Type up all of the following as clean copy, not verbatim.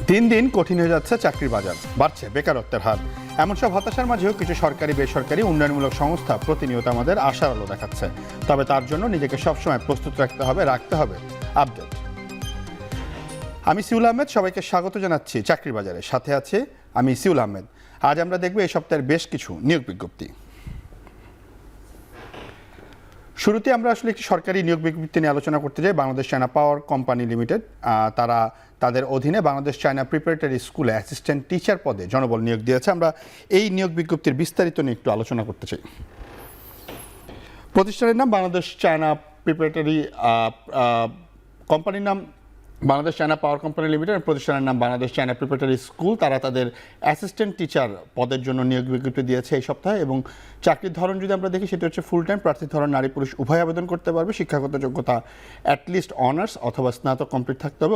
দিন দিন কঠিন হয়ে যাচ্ছে চাকরির বাজার, বাড়ছে বেকারত্বের হার। এমন সব হতাশার মাঝেও কিছু সরকারি বেসরকারি উন্নয়নমূলক সংস্থা প্রতিনিয়ত আমাদের আশার আলো দেখাচ্ছে। তবে তার জন্য নিজেকে সবসময় প্রস্তুত রাখতে হবে আপডেট। আমি সিউল আহমেদ, সবাইকে স্বাগত জানাচ্ছি চাকরির বাজারে। সাথে আছে আমি সিউল আহমেদ। আজ আমরা দেখব এই সপ্তাহের বেশ কিছু নিয়োগ বিজ্ঞপ্তি। শুরুতে আমরা আসলে একটি সরকারি নিয়োগ বিজ্ঞপ্তি নিয়ে আলোচনা করতে চাই। বাংলাদেশ চায়না পাওয়ার কোম্পানি লিমিটেড, তারা তাদের অধীনে বাংলাদেশ চায়না প্রিপারেটরি স্কুলে অ্যাসিস্ট্যান্ট টিচার পদে জনবল নিয়োগ দিয়েছে। আমরা এই নিয়োগ বিজ্ঞপ্তির বিস্তারিত নিয়ে একটু আলোচনা করতে চাই। প্রতিষ্ঠানের নাম বাংলাদেশ চায়না প্রিপারেটরি, কোম্পানির নাম বাংলাদেশ চায়না পাওয়ার কোম্পানি লিমিটেড, প্রতিষ্ঠানের নাম বাংলাদেশ চায়না প্রিপারেটরি স্কুল। তারা তাদের অ্যাসিস্ট্যান্ট টিচার পদের জন্য নিয়োগ বিজ্ঞপ্তি দিয়েছে এই সপ্তাহে। এবং চাকরির ধরন যদি আমরা দেখি, সেটি হচ্ছে ফুল টাইম। প্রার্থীর ধরন নারী পুরুষ উভয় আবেদন করতে পারবে। শিক্ষাগত যোগ্যতা অ্যাটলিস্ট অনার্স অথবা স্নাতক কমপ্লিট থাকতে হবে।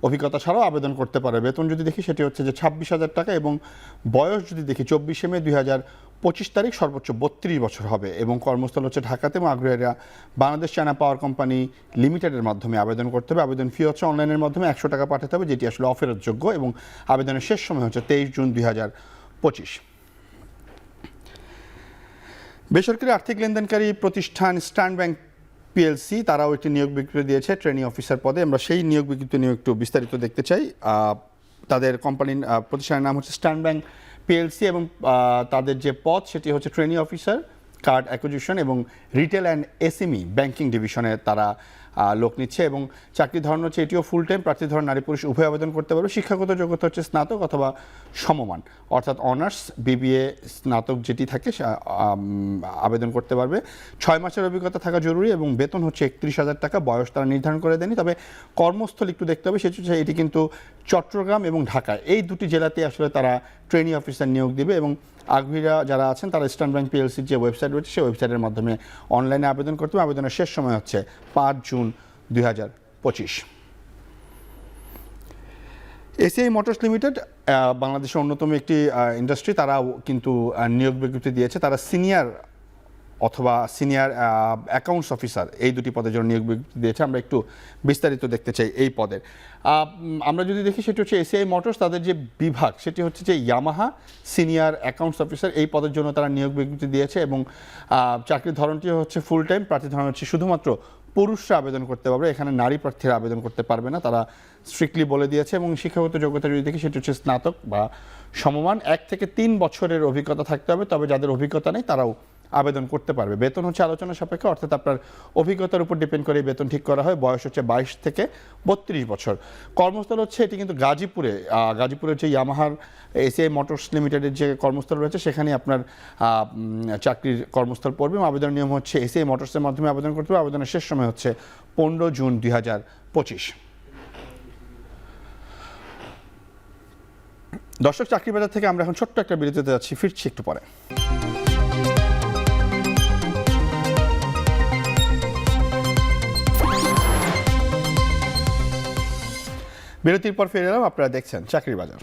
অভিজ্ঞতা ছাড়াও আবেদন করতে পারে। বেতন যদি দেখি, সেটি হচ্ছে যে 26,000 টাকা। এবং বয়স যদি দেখি, 24 মে 2025 তারিখ, সর্বোচ্চ 32 বছর হবে। এবং কর্মস্থল হচ্ছে ঢাকাতে। এবং আগ্রহীরা বাংলাদেশ চায়না পাওয়ার কোম্পানি লিমিটেডের মাধ্যমে আবেদন করতে হবে। আবেদন ফি হচ্ছে অনলাইনের মাধ্যমে 100 টাকা পাঠাতে হবে, যেটি আসলে অফেরতযোগ্য। এবং আবেদনের শেষ সময় হচ্ছে 23 জুন 2025। বেসরকারি আর্থিক লেনদেনকারী প্রতিষ্ঠান স্ট্যান্ড ব্যাংক পিএলসি, তারাও একটি নিয়োগ বিজ্ঞপ্তি দিয়েছে ট্রেনি অফিসার পদে। আমরা সেই নিয়োগ বিজ্ঞপ্তি নিয়ে একটু বিস্তারিত দেখতে চাই। তাদের কোম্পানির প্রতিষ্ঠানের নাম হচ্ছে স্ট্যান্ড ব্যাংক পিএলসি। এবং তাদের যে পদ, সেটি হচ্ছে ট্রেনি অফিসার, কার্ড অ্যাকুইজিশন এবং রিটেল অ্যান্ড এসএমই ব্যাংকিং ডিভিশনে তারা লোক নিচ্ছে। এবং চাকরির ধরন হচ্ছে এটিও ফুল টাইম। প্রার্থীর ধরন নারী পুরুষ উভয় আবেদন করতে পারবে। শিক্ষাগত যোগ্যতা হচ্ছে স্নাতক অথবা সমমান, অর্থাৎ অনার্স, বিবিএ, স্নাতক যেটি থাকে আবেদন করতে পারবে। 6 মাসের অভিজ্ঞতা থাকা জরুরি। এবং বেতন হচ্ছে 31,000 টাকা। বয়স তারা নির্ধারণ করে দেয়নি, তবে কর্মস্থল একটু দেখতে হবে। সেটি হচ্ছে এটি কিন্তু চট্টগ্রাম এবং ঢাকা, এই দুটি জেলাতে আসলে তারা ট্রেনি অফিসার নিয়োগ দেবে। এবং আগ্রহীরা যারা আছেন, তারা স্ট্যান্ড ব্যাংক পিএলসির যে ওয়েবসাইট রয়েছে, সেই ওয়েবসাইটের মাধ্যমে অনলাইনে আবেদন করতে হবে। আবেদনের শেষ সময় হচ্ছে 5 জুন 2025। এসিআই মোটরস লিমিটেড, বাংলাদেশের অন্যতম একটি ইন্ডাস্ট্রি, তারাও কিন্তু নিয়োগ বিজ্ঞপ্তি দিয়েছে। তারা সিনিয়র অ্যাকাউন্টস অফিসার, এই দুটি পদের জন্য নিয়োগ বিজ্ঞপ্তি দিয়েছে। আমরা একটু বিস্তারিত দেখতে চাই এই পদের। আমরা যদি দেখি, সেটি হচ্ছে এসিআই মোটরস, তাদের যে বিভাগ, সেটি হচ্ছে যে ইয়ামাহা সিনিয়র অ্যাকাউন্টস অফিসার, এই পদের জন্য তারা নিয়োগ বিজ্ঞপ্তি দিয়েছে। এবং চাকরির ধরনটি হচ্ছে ফুল টাইম। প্রার্থীর ধরন হচ্ছে শুধুমাত্র পুরুষরা আবেদন করতে পারবে, এখানে নারী প্রার্থীরা আবেদন করতে পারবে না, তারা স্ট্রিক্টলি বলে দিয়েছে। এবং শিক্ষাগত যোগ্যতা যদি দেখি, সেটি হচ্ছে স্নাতক বা সমমান। 1 থেকে 3 বছরের অভিজ্ঞতা থাকতে হবে, তবে যাদের অভিজ্ঞতা নেই তারাও আবেদন করতে পারবে। বেতন হচ্ছে আলোচনা সাপেক্ষে, অর্থাৎ আপনার অভিজ্ঞতার উপর ডিপেন্ড করে বেতন ঠিক করা হয়। বয়স হচ্ছে 22 থেকে 32 বছর। কর্মস্থল হচ্ছে এটি কিন্তু গাজীপুরের যে ইয়ামাহার এসিআই মোটরস লিমিটেডের যে কর্মস্থল রয়েছে, সেখানে আপনার চাকরির কর্মস্থল পড়বে। আবেদনের নিয়ম হচ্ছে এসিআই মোটরসের মাধ্যমে আবেদন করতে হবে। আবেদনের শেষ সময় হচ্ছে 15 জুন 2025। দর্শক, চাকরি বাজার থেকে আমরা এখন ছোট্ট একটা বিরতিতে যাচ্ছি, ফিরছি একটু পরে। বিরতির পর ফিরে এলাম, আপনারা দেখছেন চাকরির বাজার।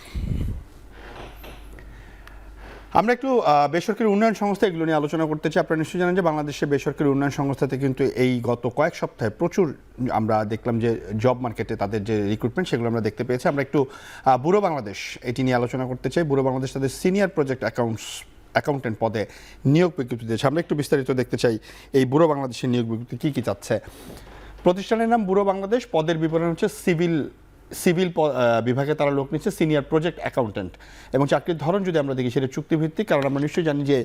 আমরা একটু বেসরকারি উন্নয়ন সংস্থা, এগুলো নিয়ে আলোচনা করতে চাই। আপনারা নিশ্চয়ই জানেন যে বাংলাদেশের বেসরকারি উন্নয়ন সংস্থাতে কিন্তু এই গত কয়েক সপ্তাহে প্রচুর আমরা দেখলাম যে জব মার্কেটে তাদের যে রিক্রুটমেন্ট, সেগুলো আমরা দেখতে পেয়েছি। আমরা একটু ব্যুরো বাংলাদেশ, এটি নিয়ে আলোচনা করতে চাই। ব্যুরো বাংলাদেশ তাদের সিনিয়র প্রজেক্ট অ্যাকাউন্টেন্ট পদে নিয়োগ বিজ্ঞপ্তি দিয়েছে। আমরা একটু বিস্তারিত দেখতে চাই এই ব্যুরো বাংলাদেশের নিয়োগ বিজ্ঞপ্তি কী কী চাচ্ছে। প্রতিষ্ঠানের নাম ব্যুরো বাংলাদেশ, পদের বিবরণ হচ্ছে সিভিল বিভাগে তারা লোক নিচ্ছে সিনিয়র প্রজেক্ট অ্যাকাউন্টেন্ট। এবং চাকরির ধরন যদি আমরা দেখি, সেটা চুক্তিভিত্তিক। কারণ আমরা নিশ্চয়ই জানি যে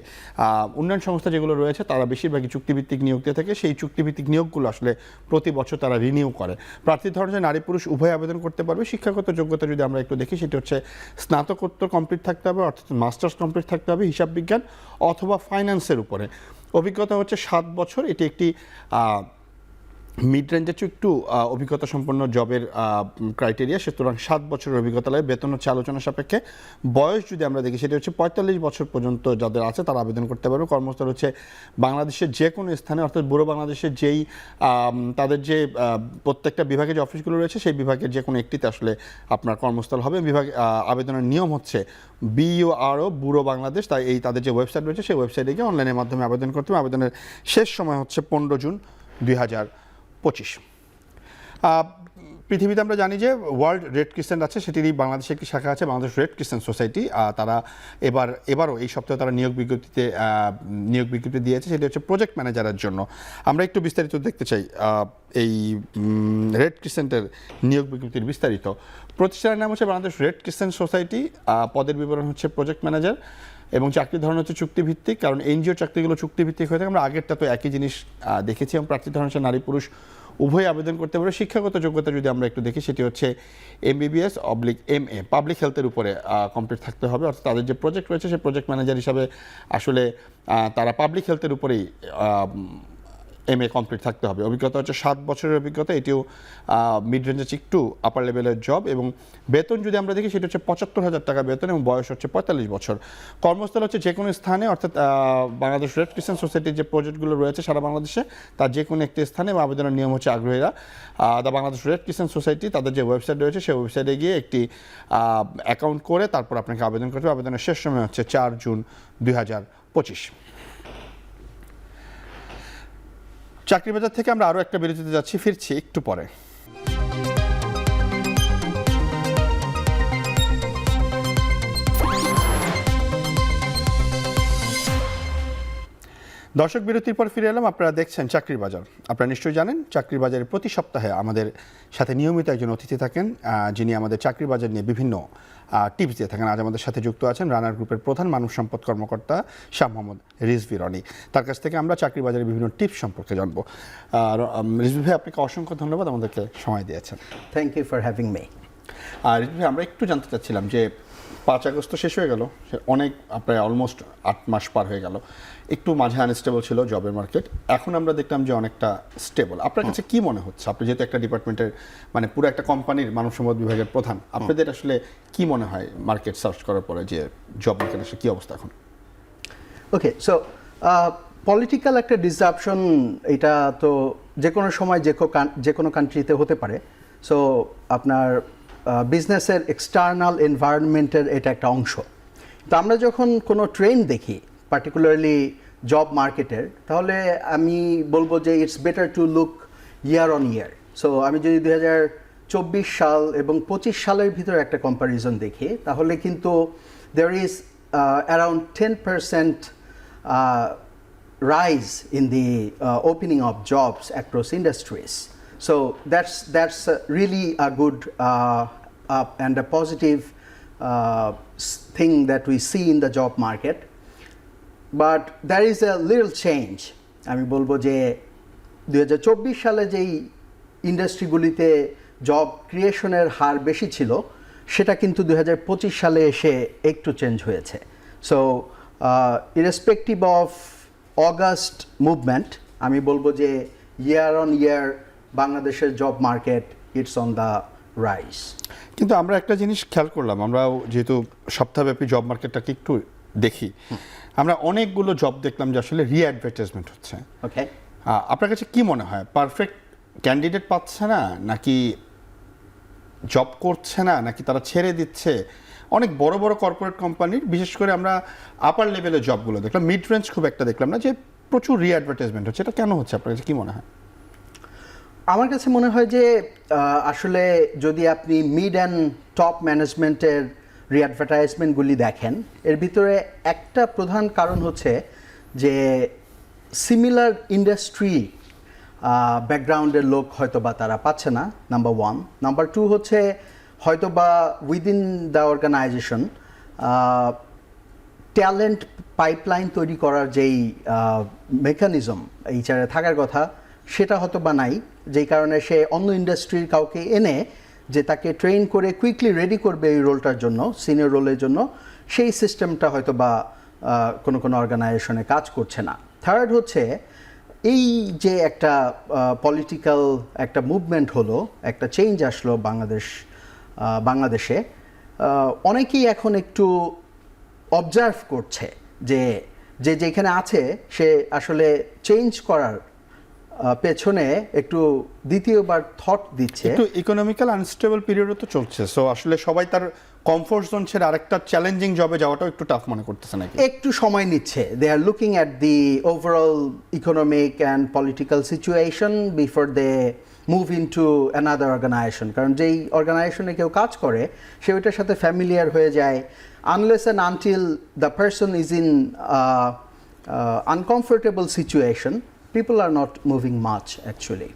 উন্নয়ন সংস্থা যেগুলো রয়েছে, তারা বেশিরভাগই চুক্তিভিত্তিক নিয়োগ দিয়ে থাকে। সেই চুক্তিভিত্তিক নিয়োগগুলো আসলে প্রতি বছর তারা রিনিউ করে। প্রার্থীর ধরন যে নারী পুরুষ উভয় আবেদন করতে পারবে। শিক্ষাগত যোগ্যতা যদি আমরা একটু দেখি, সেটি হচ্ছে স্নাতকোত্তর কমপ্লিট থাকতে হবে, অর্থাৎ মাস্টার্স কমপ্লিট থাকতে হবে হিসাব বিজ্ঞান অথবা ফাইন্যান্সের উপরে। অভিজ্ঞতা হচ্ছে 7 বছর। এটি একটি মিড রেঞ্জের একটু অভিজ্ঞতা সম্পন্ন জবের ক্রাইটেরিয়া, সুতরাং 7 বছরের অভিজ্ঞতা লাগে। বেতন হচ্ছে আলোচনা সাপেক্ষে। বয়স যদি আমরা দেখি, সেটা হচ্ছে 45 বছর পর্যন্ত যাদের আছে তারা আবেদন করতে পারবে। কর্মস্থল হচ্ছে বাংলাদেশের যে কোনো স্থানে, অর্থাৎ ব্যুরো বাংলাদেশের যেই তাদের যে প্রত্যেকটা বিভাগে যে অফিসগুলো রয়েছে, সেই বিভাগের যে কোনো একটিতে আসলে আপনার কর্মস্থল হবে। আবেদনের নিয়ম হচ্ছে BURO ব্যুরো বাংলাদেশ, তাই তাদের যে ওয়েবসাইট রয়েছে, সেই ওয়েবসাইটে গিয়ে অনলাইনের মাধ্যমে আবেদন করতে হবে। আবেদনের শেষ সময় হচ্ছে 15 জুন 2025। পৃথিবীতে আমরা জানি যে ওয়ার্ল্ড রেড ক্রিসেন্ট আছে, সেটিরই বাংলাদেশে একটি শাখা আছে, বাংলাদেশ রেড ক্রিসেন্ট সোসাইটি। তারা এবারও এই সপ্তাহে তারা নিয়োগ বিজ্ঞপ্তি দিয়েছে, সেটি হচ্ছে প্রজেক্ট ম্যানেজারের জন্য। আমরা একটু বিস্তারিত দেখতে চাই এই রেড ক্রিসেন্টের নিয়োগ বিজ্ঞপ্তির বিস্তারিত। প্রতিষ্ঠানের নাম হচ্ছে বাংলাদেশ রেড ক্রিসেন্ট সোসাইটি, পদের বিবরণ হচ্ছে প্রজেক্ট ম্যানেজার এবং চাকরির ধরন হচ্ছে চুক্তিভিত্তিক, কারণ এনজিও চাকরিগুলো চুক্তিভিত্তিক হয়ে থাকে। আমরা আগেরটা তো একই জিনিস দেখেছি, এবং প্রার্থীর ধরন হচ্ছে নারী পুরুষ উভয় আবেদন করতে পারে। শিক্ষাগত যোগ্যতা যদি আমরা একটু দেখি, সেটি হচ্ছে MBBS/MA পাবলিক হেলথের উপরে কমপ্লিট থাকতে হবে, অর্থাৎ তাদের যে প্রজেক্ট রয়েছে সেই প্রজেক্ট ম্যানেজার হিসাবে আসলে তারা পাবলিক হেলথের উপরেই MA কমপ্লিট থাকতে হবে। অভিজ্ঞতা হচ্ছে 7 বছরের অভিজ্ঞতা, এটিও মিড রেঞ্জের একটু আপার লেভেলের জব, এবং বেতন যদি আমরা দেখি সেটা হচ্ছে 75,000 টাকা বেতন, এবং বয়স হচ্ছে 45 বছর। কর্মস্থল হচ্ছে যে কোনো স্থানে, অর্থাৎ বাংলাদেশ রেড ক্রিসেন্ট সোসাইটির যে প্রজেক্টগুলো রয়েছে সারা বাংলাদেশে তার যে কোনো একটি স্থানে, এবং আবেদনের নিয়ম হচ্ছে আগ্রহীরা the Bangladesh red crescent society তাদের যে ওয়েবসাইট রয়েছে সেই ওয়েবসাইটে গিয়ে একটি অ্যাকাউন্ট করে তারপর আপনাকে আবেদন করতে হবে। আবেদনের শেষ সময় হচ্ছে 4 জুন 2025। চাকরি বাজার থেকে আমরা আরও একটা বিরতিতে যাচ্ছি, ফিরছি একটু পরে। দর্শক, বিরতির পর ফিরে এলাম। আপনারা দেখছেন চাকরির বাজার। আপনারা নিশ্চয়ই জানেন চাকরির বাজারে প্রতি সপ্তাহে আমাদের সাথে নিয়মিত একজন অতিথি থাকেন, যিনি আমাদের চাকরির বাজার নিয়ে বিভিন্ন টিপস দিয়ে থাকেন। আজ আমাদের সাথে যুক্ত আছেন রানার গ্রুপের প্রধান মানব সম্পদ কর্মকর্তা শাহ মোহাম্মদ রিজভী রনি। তার কাছ থেকে আমরা চাকরি বাজারের বিভিন্ন টিপস সম্পর্কে জানবো। রিজভী ভাই, আপনাকে অসংখ্য ধন্যবাদ আমাদেরকে সময় দিয়েছেন। Thank you for having me. Rizvi ভাই, আমরা একটু জানতে চাচ্ছিলাম যে 5 আগস্ট শেষ হয়ে গেল, অনেক প্রায় অলমোস্ট 8 মাস পার হয়ে গেল, একটু মাঝে আনস্টেবল ছিল জবের মার্কেট, এখন আমরা দেখলাম যে অনেকটা স্টেবল। আপনার কাছে কি মনে হচ্ছে, আপনি যেহেতু একটা ডিপার্টমেন্টের মানে পুরো একটা কোম্পানির মানব সম্পদ বিভাগের প্রধান, আপনাদের আসলে কি মনে হয় মার্কেট সার্চ করার পরে যে জব মার্কেট আসলে কি অবস্থা এখন? ওকে, সো পলিটিক্যাল একটা ডিসরাপশন, এটা তো যে কোনো সময় যে কোনো কান্ট্রিতে হতে পারে। সো আপনার বিজনেসের এক্সটার্নাল এনভায়রনমেন্টের এটা একটা অংশ। তো আমরা যখন কোনো ট্রেন্ড দেখি পার্টিকুলারলি জব মার্কেটের, তাহলে আমি বলবো যে it's better to look year on year. So আমি যদি 2024 সাল এবং 25 সালের ভিতরে একটা কম্প্যারিজন দেখি, তাহলে কিন্তু there is around 10% rise in the opening of jobs across industries. So that's really a good and a positive thing that we see in the job market. But there is a little change. আমি বলবো যে 2024 সালে যেই ইন্ডাস্ট্রিগুলিতে job ক্রিয়েশনের হার বেশি ছিল, সেটা কিন্তু 2025 সালে এসে একটু চেঞ্জ হয়েছে। So irrespective of August movement, আমি বলবো যে ইয়ার অন ইয়ার বাংলাদেশের job market it's on the rise. কিন্তু আমরা একটা জিনিস খেয়াল করলাম, আমরা যেহেতু সপ্তাহব্যাপী জব মার্কেটটাকে একটু দেখি, আমরা অনেকগুলো জব দেখলাম যে আসলে রি-অ্যাডভার্টাইজমেন্ট হচ্ছে। ওকে, আপনার কাছে কি মনে হয়, পারফেক্ট ক্যান্ডিডেট পাচ্ছে না, নাকি জব করছে না, নাকি তারা ছেড়ে দিচ্ছে? অনেক বড় বড় কর্পোরেট কোম্পানির, বিশেষ করে আমরা আপার লেভেলের জবগুলো দেখলাম, মিড রেঞ্জ খুব একটা দেখলাম না, যে প্রচুর রি-অ্যাডভার্টাইজমেন্ট হচ্ছে। এটা কেন হচ্ছে আপনার কাছে কি মনে হয়? আমার কাছে মনে হয় যে আসলে যদি আপনি মিড অ্যান্ড টপ ম্যানেজমেন্টের রি-অ্যাডভার্টাইজমেন্টগুলি দেখেন, এর ভিতরে একটা প্রধান কারণ হচ্ছে যে সিমিলার ইন্ডাস্ট্রি ব্যাকগ্রাউন্ডের লোক হয়তো বা তারা পাচ্ছে না, নাম্বার 1। নাম্বার 2 হচ্ছে হয়তো বা within the organisation talent pipeline তৈরি করার যেই মেকানিজম এইচআরে থাকার কথা, সেটা হয়তো বা নাই, যেই কারণে সে অন্য ইন্ডাস্ট্রির কাউকে এনে যে তাকে ট্রেন করে কুইকলি রেডি করবে এই রোলটার জন্য, সিনিয়র রোলের জন্য, সেই সিস্টেমটা হয়তো বা কোনো অর্গানাইজেশনে কাজ করছে না। থার্ড হচ্ছে এই যে একটা পলিটিক্যাল একটা মুভমেন্ট হলো, একটা চেঞ্জ আসলো বাংলাদেশে, অনেকেই এখন একটু অবজার্ভ করছে যে যেখানে আছে সে আসলে চেঞ্জ করার পেছনে একটু দ্বিতীয়বার থট দিচ্ছে। একটু ইকোনমিক্যাল আনস্টেবল পিরিয়ডও তো চলছে, সো আসলে সবাই তার কমফোর্ট জোন ছেড়ে আরেকটা চ্যালেঞ্জিং জবে যাওয়াটাও একটু টাফ মনে করতেছে নাকি? একটু সময় নিচ্ছে। They are looking at the overall economic and political situation before they move into another organisation, কারণ যেই অর্গানাইজেশনে কেউ কাজ করে সে ওইটার সাথে ফ্যামিলিয়ার হয়ে যায়, unless and until the person is in uncomfortable situation, people are not moving much actually.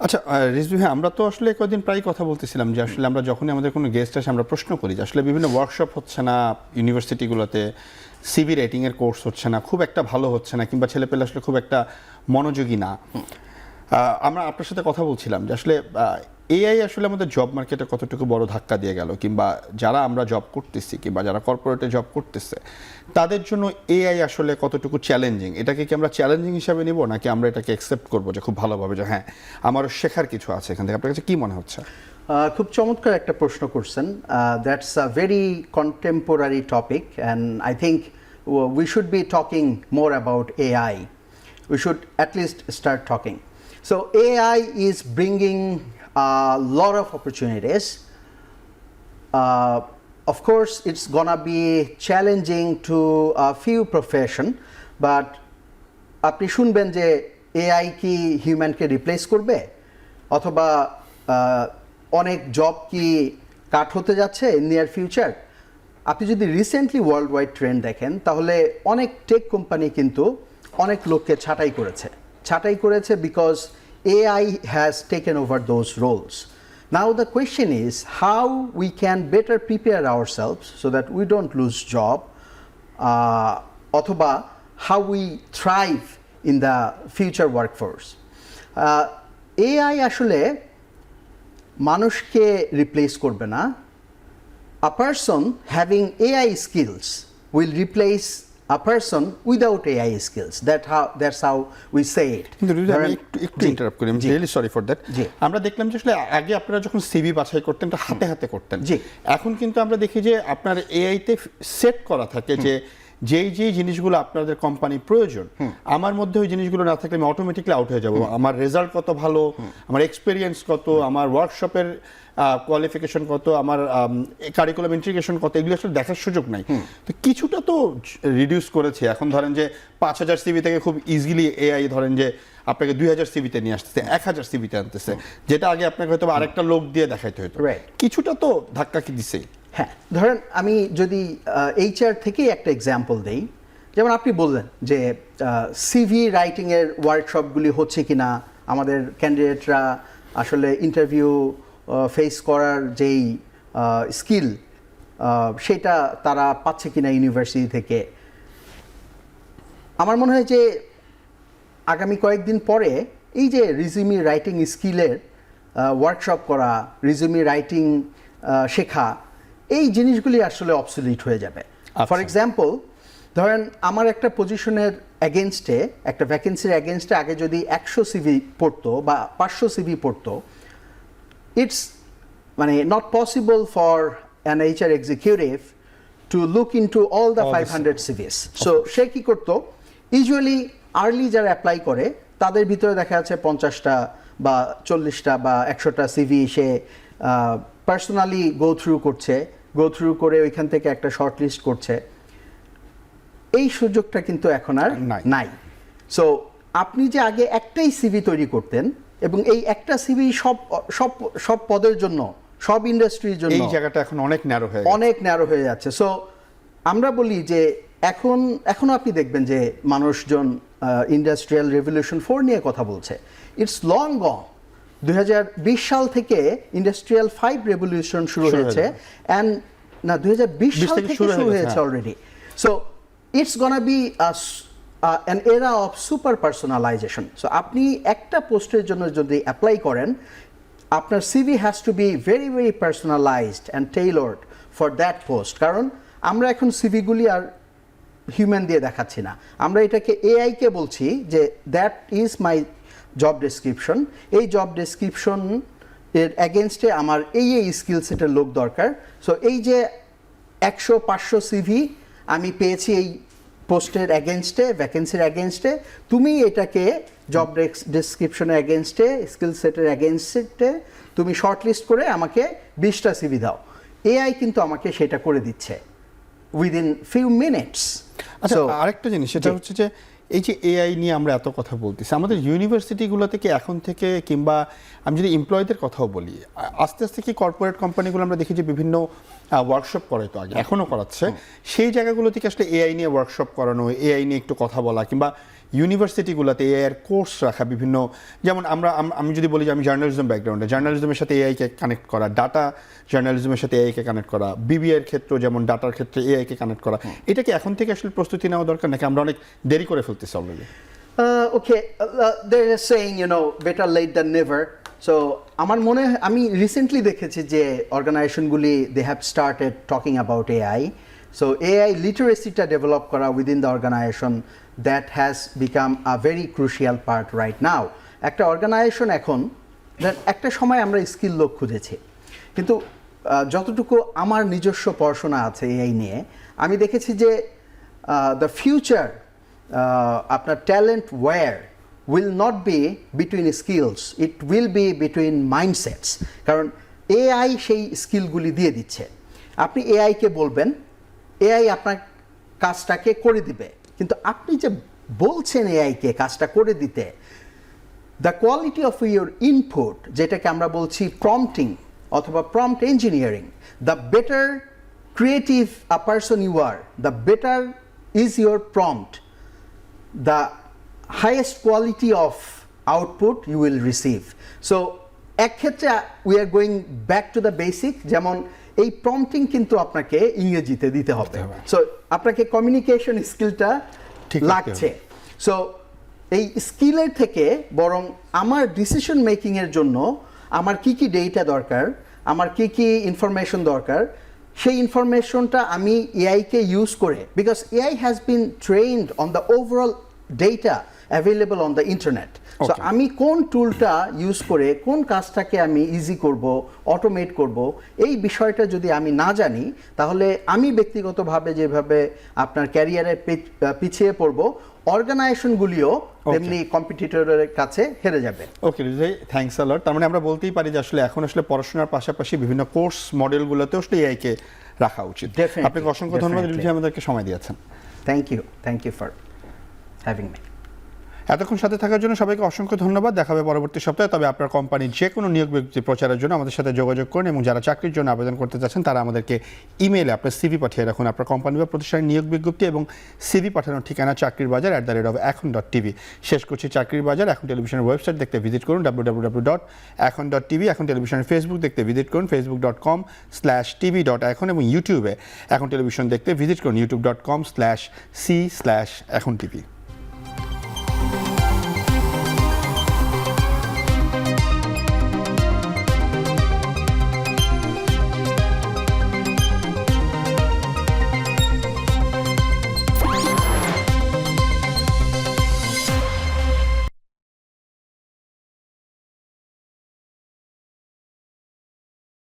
আচ্ছা রিজভী ভাই, আমরা তো আসলে কয়েকদিন প্রায় কথা বলতেছিলাম যে আসলে আমরা যখনই আমাদের কোনো গেস্ট আসে আমরা প্রশ্ন করি যে আসলে বিভিন্ন ওয়ার্কশপ হচ্ছে না ইউনিভার্সিটিগুলোতে, সিভি রাইটিংয়ের কোর্স হচ্ছে না, খুব একটা ভালো হচ্ছে না, কিংবা ছেলেপেলে আসলে খুব একটা মনোযোগী না। আমরা আপনার সাথে কথা বলছিলাম যে আসলে এআই আসলে আমাদের জব মার্কেটে কতটুকু বড় ধাক্কা দিয়ে গেল, কিংবা যারা আমরা জব করতেছি কিংবা যারা কর্পোরেটে জব করতেছে তাদের জন্য এআই আসলে কতটুকু চ্যালেঞ্জিং, এটাকে কি আমরা চ্যালেঞ্জিং হিসাবে নিব নাকি আমরা এটাকে অ্যাকসেপ্ট করবো যে খুব ভালোভাবে যে হ্যাঁ আমারও শেখার কিছু আছে এখান থেকে? আপনার কাছে কি মনে হচ্ছে? খুব চমৎকার একটা প্রশ্ন করছেন। That's a very contemporary topic and I think we should be talking more about AI. We should at least start talking. So AI is bringing a lot of opportunities. Of course, it's gonna be challenging to a few profession, but আপনি শুনবেন যে AI কি হিউম্যানকে replace করবে অথবা অনেক job কি কাট হতে যাচ্ছে ইন নিয়ার ফিউচার। আপনি যদি রিসেন্টলি ওয়ার্ল্ড ওয়াইড ট্রেন্ড দেখেন তাহলে অনেক টেক কোম্পানি কিন্তু অনেক লোককে ছাঁটাই করেছে because AI has taken over those roles. Now the question is how we can better prepare ourselves so that we don't lose job, অথবা how we thrive in the future workforce. AI আসলে মানুষকে replace করবে না। A person having AI skills will replace a person without AI skills. That's how we say it. কিন্তু আমি একটু interrupt করি, আমি রিয়েলি সরি ফর দ্যাট। আমরা দেখলাম যে আসলে আগে আপনারা যখন সিভি বাছাই করতেন এটা হাতে হাতে করতেন, এখন কিন্তু আমরা দেখি যে আপনার এআই তে সেট করা থাকে যে যেই জিনিসগুলো আপনাদের কোম্পানি প্রয়োজন, আমার মধ্যে ওই জিনিসগুলো না থাকলে আমি অটোমেটিকলি আউট হয়ে যাব। আমার রেজাল্ট কত ভালো, আমার এক্সপেরিয়েন্স কত, আমার ওয়ার্কশপের কোয়ালিফিকেশন কত, আমার কারিকুলাম ইন্টিগ্রেশন কত, এগুলো আসলে দেখার সুযোগ নাই। তো কিছুটা তো রিডিউস করেছে। এখন ধরেন যে 5000 সিভি থেকে খুব ইজিলি এআই ধরেন যে আপনাকে 2000 সিভিতে নিয়ে আসতেছে, 1000 সিভিতে আনতেছে, যেটা আগে আপনাকে হয়তো আরেকটা লোক দিয়ে দেখাইতে হতো। কিছুটা তো ধাক্কা কি দিছে? হ্যাঁ, ধরেন আমি যদি HR থেকেই একটা এক্সাম্পল দেই, যেমন আপনি বললেন যে সিভি রাইটিংয়ের ওয়ার্কশপগুলি হচ্ছে কিনা, আমাদের ক্যান্ডিডেটরা আসলে ইন্টারভিউ ফেস করার যেই স্কিল সেটা তারা পাচ্ছে কিনা ইউনিভার্সিটি থেকে। আমার মনে হয় যে আগামী কয়েকদিন পরে এই যে রিজিউমি রাইটিং স্কিলের ওয়ার্কশপ করা, রিজিউমি রাইটিং শেখা, এই জিনিসগুলি আসলে অবসলিট হয়ে যাবে। ফর এক্সাম্পল ধরেন আমার একটা পজিশনের এগেনস্টে, একটা ভ্যাকেন্সির এগেনস্টে আগে যদি 100 সিভি পড়তো বা 500 সিভি পড়তো, ইটস মানে not possible for an HR executive to look into all the 500 CVs. So সে কি করতো, ইউজুয়ালি আর্লি যারা অ্যাপ্লাই করে তাদের ভিতরে দেখা যাচ্ছে 50টা বা 40টা বা 100টা সিভি সে পার্সোনালি গো থ্রু করে ওইখান থেকে একটা শর্ট লিস্ট করছে। এই সুযোগটা কিন্তু এখন আর নাই। সো আপনি যে আগে একটাই সিভি তৈরি করতেন এবং এই একটা সিভি সব পদের জন্য, সব ইন্ডাস্ট্রির জন্য, এই জায়গাটা এখন অনেক ন্যারো হয়ে যাচ্ছে। সো আমরা বলি যে এখনো আপনি দেখবেন যে মানুষজন ইন্ডাস্ট্রিয়াল রেভলিউশন 4 নিয়ে কথা বলছে। ইটস লং গন। 2020 সাল থেকে ইন্ডাস্ট্রিয়াল 5 রেভলিউশন শুরু হয়েছে, অ্যান্ড না 2020 সাল থেকে শুরু হয়েছে already. So it's gonna be an era of super personalization. So আপনি একটা পোস্টের জন্য যদি অ্যাপ্লাই করেন, আপনার CV has to be very very personalised and tailored for that post. কারণ আমরা এখন সিভিগুলি আর হিউম্যান দিয়ে দেখাচ্ছি না, আমরা এটাকে এআইকে বলছি যে that is my job description. এই জব ডেসক্রিপশন এর অ্যাগেনস্টে আমার এই স্কিল সেটের লোক দরকার। সো এই যে 100-500 সিভি আমি পেয়েছি এই পোস্টের অ্যাগেনস্টে, ভ্যাকেন্সির অ্যাগেনস্টে, তুমি এটাকে জব ডেসক্রিপশনের অ্যাগেনস্টে, স্কিল সেটের অ্যাগেনস্টে তুমি শর্টলিস্ট করে আমাকে 20টা সিভি দাও। এআই কিন্তু আমাকে সেটা করে দিচ্ছে উইদিন ফিউ মিনিটস। আচ্ছা, আরেকটা জিনিস সেটা হচ্ছে যে এই যে এআই নিয়ে আমরা এত কথা বলতেছি, আমাদের ইউনিভার্সিটিগুলো থেকে এখন থেকে, কিংবা আমি যদি এমপ্লয়ীদের কথাও বলি, আস্তে আস্তে কি কর্পোরেট কোম্পানিগুলো আমরা দেখি যে বিভিন্ন ওয়ার্কশপ করে, তো আগে এখনও করাচ্ছে, সেই জায়গাগুলো থেকে আসলে এআই নিয়ে ওয়ার্কশপ করানো, এআই নিয়ে একটু কথা বলা, কিংবা ইউনিভার্সিটিগুলোতে এআই এর কোর্স রাখা বিভিন্ন, যেমন আমি যদি বলি যে আমি জার্নালিজম ব্যাকগ্রাউন্ডে, জার্নালিজমের সাথে এআইকে কানেক্ট করা, ডাটা জার্নালিজমের সাথে এআইকে কানেক্ট করা, বিবিএর ক্ষেত্রে যেমন ডাটার ক্ষেত্রে এআইকে কানেক্ট করা, এটা কি এখন থেকে আসলে প্রস্তুতি নেওয়া দরকার, নাকি আমরা অনেক দেরি করে ফেলতেছি already? Okay, they're saying, better late than never. So আমার মনে হয়, আমি রিসেন্টলি দেখেছি যে অর্গানাইজেশনগুলি they have started talking about AI. So AI লিটারেসিটা ডেভেলপ করা within the organisation, that has become a very crucial part right now. একটা অর্গানাইজেশন এখন, একটা সময় আমরা স্কিল লোক খুঁজেছি, কিন্তু যতটুকু আমার নিজস্ব পড়াশোনা আছে এআই নিয়ে, আমি দেখেছি যে দ্য ফিউচার আপনার talent war will not be between skills, it will be between mindsets. কারণ এআই সেই স্কিলগুলি দিয়ে দিচ্ছে। আপনি এআইকে বলবেন, এআই আপনার কাজটাকে করে দিবে, কিন্তু আপনি যে বলছেন এআইকে কাজটা করে দিতে, the quality of your input, যেটাকে আমরা বলছি প্রম্পটিং অথবা prompt engineering, the better creative a person you are, the better is your prompt, the highest quality of output you will receive. So এক ক্ষেত্রে we are going back to the basic, যেমন এই prompting কিন্তু আপনাকে ইংরেজিতে দিতে হবে, so আপনাকে কমিউনিকেশন স্কিলটা লাগছে। সো এই স্কিলের থেকে বরং আমার ডিসিশন মেকিংয়ের জন্য আমার কি কি ডেটা দরকার, আমার কি কি ইনফরমেশন দরকার, সেই ইনফরমেশনটা আমি এআইকে ইউজ করে, because AI has been trend on the overall data available on the internet. So আমি কোন টুলটা ইউজ করে কোন কাজটাকে আমি ইজি করব, অটোমেট করব, এই বিষয়টা যদি আমি না জানি, তাহলে আমি ব্যক্তিগতভাবে যেভাবে আপনার ক্যারিয়ারে পিছিয়ে পড়ব, অর্গানাইজেশনগুলিও তেমনি কম্পিটিটরের কাছে হেরে যাবে। ওকে রিজয়, থ্যাঙ্কস আ লট। তার মানে আমরা বলতেই পারি যে আসলে এখন আসলে পড়াশোনার পাশাপাশি বিভিন্ন কোর্স মডেলগুলোতেও আসলে এআইকে রাখা উচিত। আপনাকে অসংখ্য ধন্যবাদ রিজয়, আমাদেরকে সময় দিয়েছেন। Thank you for having me. এতক্ষণ সাথে থাকার জন্য সবাইকে অসংখ্য ধন্যবাদ। দেখা হবে পরবর্তী সপ্তাহে। তবে আপনার কোম্পানির যে কোনো নিয়োগ বিজ্ঞপ্তি প্রচারের জন্য আমাদের সাথে যোগাযোগ করুন, এবং যারা চাকরির জন্য আবেদন করতে চাচ্ছেন তারা আমাদেরকে ইমেইলে আপনার সিভি পাঠিয়ে রাখুন। আপনার কোম্পানি বা প্রতিষ্ঠানের নিয়োগ বিজ্ঞপ্তি এবং সিভি পাঠানোর ঠিকানা চাকরিরবাজার@এখন.tv। শেষ করছি চাকরির বাজার। এখন টেলিভিশনের ওয়েবসাইট দেখতে ভিজিট করুন www.এখন.tv। এখন টেলিভিশনের ফেসবুক দেখতে ভিজিট করুন facebook.com/tv.এখন, এবং ইউটিউবে এখন টেলিভিশন দেখতে ভিজিট করুন youtube.com/c/এখন TV।